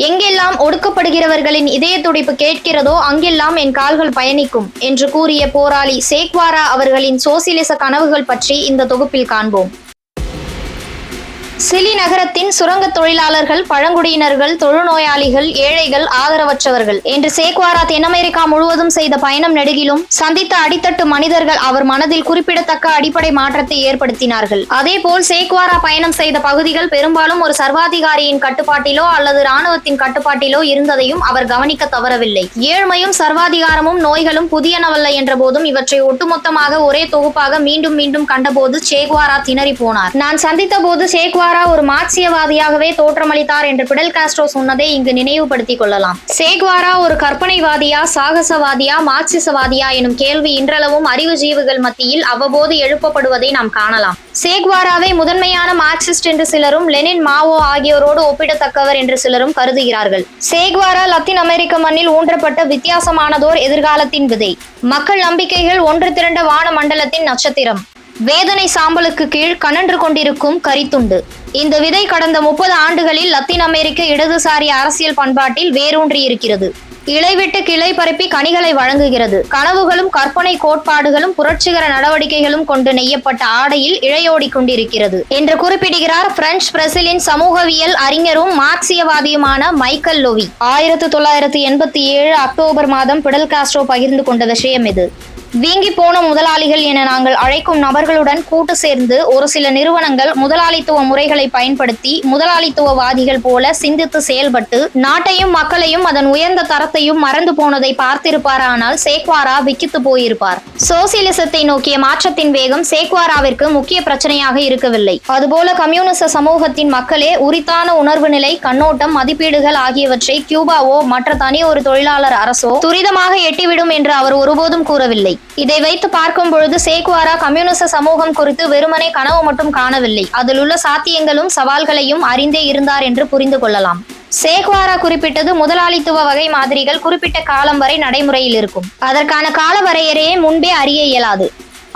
எங்கெல்லாம் ஒடுக்கப்படுகிறவர்களின் இதய துடிப்பு கேட்கிறதோ அங்கெல்லாம் என் கால்கள் பயணிக்கும் என்று கூறிய போராளி சேக்வாரா அவர்களின் சோசியலிச கனவுகள் பற்றி இந்த தொகுப்பில் காண்போம். சிலி நகரத்தின் சுரங்க தொழிலாளர்கள், பழங்குடியினர்கள், தொழுநோயாளிகள், ஏழைகள், ஆதரவற்றவர்கள் என்று சேக்வாரா தென் அமெரிக்கா முழுவதும் செய்த பயணம் நெடுகிலும் சந்தித்த அடித்தட்டு மனிதர்கள் அவர் மனதில் குறிப்பிடத்தக்க அடிப்படை மாற்றத்தை ஏற்படுத்தினார்கள். அதேபோல் சேக்வாரா பயணம் செய்த பகுதிகள் பெரும்பாலும் ஒரு சர்வாதிகாரியின் கட்டுப்பாட்டிலோ அல்லது இராணுவத்தின் கட்டுப்பாட்டிலோ இருந்ததையும் அவர் கவனிக்க தவறவில்லை. ஏழ்மையும் சர்வாதிகாரமும் நோய்களும் புதியனவல்ல என்ற போதும் இவற்றை ஒட்டுமொத்தமாக ஒரே தொகுப்பாக மீண்டும் மீண்டும் கண்டபோது சேக்வாரா திணறி போனார். நான் சந்தித்த போது சேக்வாரா ஒரு மார்க்சியவாதியாகவே தோற்றமளித்தார் என்று பிடல் காஸ்ட்ரோ சொன்னதை இங்கு நினைவுபடுத்திக் கொள்ளலாம். சேக்வாரா ஒரு கற்பனைவாதியா, சாகசவாதியா, மார்க்சிசவாதியா எனும் கேள்வி இன்றளவும் அறிவுஜீவிகள் மத்தியில் அவ்வப்போது எழுப்பப்படுவதை நாம் காணலாம். சேக்வாராவை முதன்மையான மார்க்சிஸ்ட் என்று சிலரும், லெனின், மாவோ ஆகியோரோடு ஒப்பிடத்தக்கவர் என்று சிலரும் கருதுகிறார்கள். சேக்வாரா லத்தீன் அமெரிக்க மண்ணில் ஊன்றப்பட்ட வித்தியாசமானதோர் எதிர்காலத்தின் விதை. மக்கள் நம்பிக்கைகள் ஒன்று திரண்ட வான மண்டலத்தின் நட்சத்திரம். வேதனை சாம்பலுக்கு கீழ் கனன்று கொண்டிருக்கும் கரித்துண்டு. இந்த விதை கடந்த 30 ஆண்டுகளில் லத்தீன் அமெரிக்க இடதுசாரி அரசியல் பண்பாட்டில் வேரூன்றி இருக்கிறது. இலைவிட்டு கிளை பரப்பி கனிகளை வழங்குகிறது. கனவுகளும் கற்பனை கோட்பாடுகளும் புரட்சிகர நடவடிக்கைகளும் கொண்டு நெய்யப்பட்ட ஆடையில் இழையோடி கொண்டிருக்கிறது என்று குறிப்பிடுகிறார் பிரெஞ்சு பிரேசிலின் சமூகவியல் அறிஞரும் மார்க்சியவாதியுமான மைக்கேல் லோவி. 1987 அக்டோபர் மாதம் பிடல் காஸ்ட்ரோ பகிர்ந்து கொண்ட விஷயம் இது. வீங்கி போன முதலாளிகள் என நாங்கள் அழைக்கும் நபர்களுடன் கூட்டு சேர்ந்து ஒரு சில நிறுவனங்கள் முதலாளித்துவ முறைகளை பயன்படுத்தி முதலாளித்துவவாதிகள் போல சிந்தித்து செயல்பட்டு நாட்டையும் மக்களையும் அதன் உயர்ந்த தரத்தையும் மறந்து போனதை பார்த்திருப்பாரானால் சேக்வாரா விக்கித்து போயிருப்பார். சோசியலிசத்தை நோக்கிய மாற்றத்தின் வேகம் சேக்வாராவிற்கு முக்கிய பிரச்சனையாக இருக்கவில்லை. அதுபோல கம்யூனிச சமூகத்தின் மக்களே உரித்தான உணர்வு நிலை, கண்ணோட்டம், மதிப்பீடுகள் ஆகியவற்றை கியூபாவோ மற்ற தனி ஒரு தொழிலாளர் அரசோ துரிதமாக எட்டிவிடும் என்று அவர் ஒருபோதும் கூறவில்லை. இதை வைத்து பார்க்கும் பொழுது சேக்வாரா கம்யூனிச சமூகம் குறித்து வெறுமனே கனவு மட்டும் காணவில்லை, அதில் உள்ள சாத்தியங்களும் சவால்களையும் அறிந்தே இருந்தார் என்று புரிந்து கொள்ளலாம். சேக்வாரா குறிப்பிட்டது முதலாளித்துவ வகை மாதிரிகள் குறிப்பிட்ட காலம் வரை நடைமுறையில் இருக்கும். அதற்கான கால வரையறையை முன்பே அறிய இயலாது.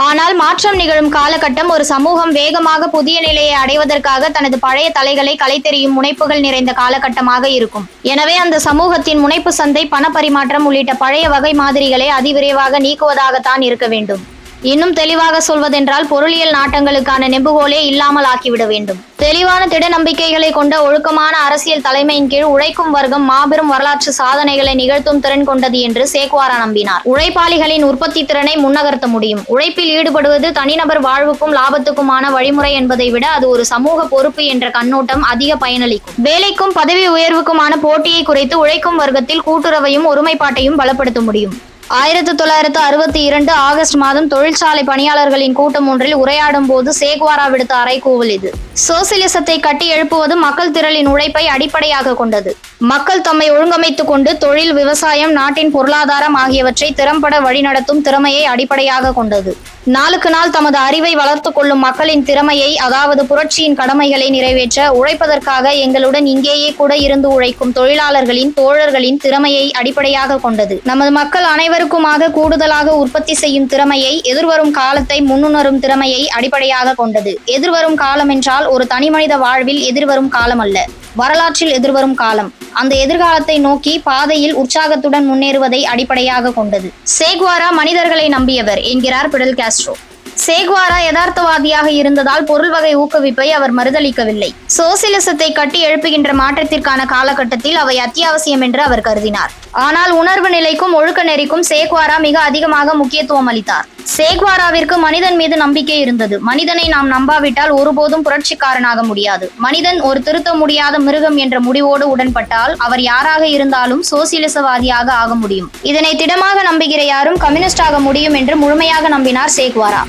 ஆனால் மாற்றம் நிகழும் காலகட்டம் ஒரு சமூகம் வேகமாக புதிய நிலையை அடைவதற்காக தனது பழைய தலைகளை களைத்தெறியும் முனைப்புகள் நிறைந்த காலகட்டமாக இருக்கும். எனவே அந்த சமூகத்தின் முனைப்பு சந்தை, பணப்பரிமாற்றம் உள்ளிட்ட பழைய வகை மாதிரிகளை அதிவிரைவாக நீக்குவதாகத்தான் இருக்க வேண்டும். இன்னும் தெளிவாக சொல்வதென்றால் பொருளியல் நாட்டங்களுக்கான நெம்புகோலே இல்லாமல் ஆக்கிவிட வேண்டும். தெளிவான திட நம்பிக்கைகளை கொண்ட ஒழுக்கமான அரசியல் தலைமையின் கீழ் உழைக்கும் வர்க்கம் மாபெரும் வரலாற்று சாதனைகளை நிகழ்த்தும் திறன் கொண்டது என்று சேக்வாரா நம்பினார். உழைப்பாளிகளின் உற்பத்தி திறனை முன்னகர்த்த முடியும். உழைப்பில் ஈடுபடுவது தனிநபர் வாழ்வுக்கும் லாபத்துக்குமான வழிமுறை என்பதை விட அது ஒரு சமூக பொறுப்பு என்ற கண்ணோட்டம் அதிக பயனளிக்கும். வேலைக்கும் பதவி உயர்வுக்குமான போட்டியை குறைத்து உழைக்கும் வர்க்கத்தில் கூட்டுறவையும் ஒருமைப்பாட்டையும் பலப்படுத்த முடியும். 1962 ஆகஸ்ட் மாதம் தொழிற்சாலை பணியாளர்களின் கூட்டம் ஒன்றில் உரையாடும் போது சேக்வாரா விடுத்த அறைகூவல் இது. சோசியலிசத்தை கட்டி எழுப்புவது மக்கள் திரளின் உழைப்பை அடிப்படையாக கொண்டது. மக்கள் தம்மை ஒழுங்கமைத்துக் கொண்டு தொழில், விவசாயம், நாட்டின் பொருளாதாரம் ஆகியவற்றை திறம்பட வழிநடத்தும் திறமையை அடிப்படையாக கொண்டது. நாளுக்கு நாள் தமது அறிவை வளர்த்து கொள்ளும் மக்களின் திறமையை, அதாவது புரட்சியின் கடமைகளை நிறைவேற்ற உழைப்பதற்காக எங்களுடன் இங்கேயே கூட இருந்து உழைக்கும் தொழிலாளர்களின், தோழர்களின் திறமையை அடிப்படையாக கொண்டது. நமது மக்கள் அனைவருக்குமாக கூடுதலாக உற்பத்தி செய்யும் திறமையை, எதிர்வரும் காலத்தை முன்னுணரும் திறமையை அடிப்படையாக கொண்டது. எதிர்வரும் காலம் என்றால் ஒரு தனிமனித வாழ்வில் எதிர்வரும் காலம் அல்ல, வரலாற்றில் எதிர்வரும் காலம். அந்த எதிர்காலத்தை நோக்கி பாதையில் உற்சாகத்துடன் முன்னேறுவதை அடிப்படையாக கொண்டது. சேக்வாரா மனிதர்களை நம்பியவர் என்கிறார் பிடல் காஸ்ட்ரோ. சேக்வாரா யதார்த்தவாதியாக இருந்ததால் பொருள் வகை ஊக்குவிப்பை அவர் மறுதளிக்கவில்லை. சோசியலிசத்தை கட்டி எழுப்புகின்ற மாற்றத்திற்கான காலகட்டத்தில் அவை அத்தியாவசியம் என்று அவர் கருதினார். ஆனால் உணர்வு நிலைக்கும் ஒழுக்க நெறிக்கும் சேக்வாரா மிக அதிகமாக முக்கியத்துவம் அளித்தார். சேக்வாராவிற்கு மனிதன் மீது நம்பிக்கை இருந்தது. மனிதனை நாம் நம்பாவிட்டால் ஒருபோதும் புரட்சிக்காரனாக முடியாது. மனிதன் ஒரு திருத்த முடியாத மிருகம் என்ற முடிவோடு உடன்பட்டால் அவர் யாராக இருந்தாலும் சோசியலிசவாதியாக ஆக முடியும். இதனை திடமாக நம்புகிற யாரும் கம்யூனிஸ்ட் ஆக முடியும் என்று முழுமையாக நம்பினார் சேக்வாரா.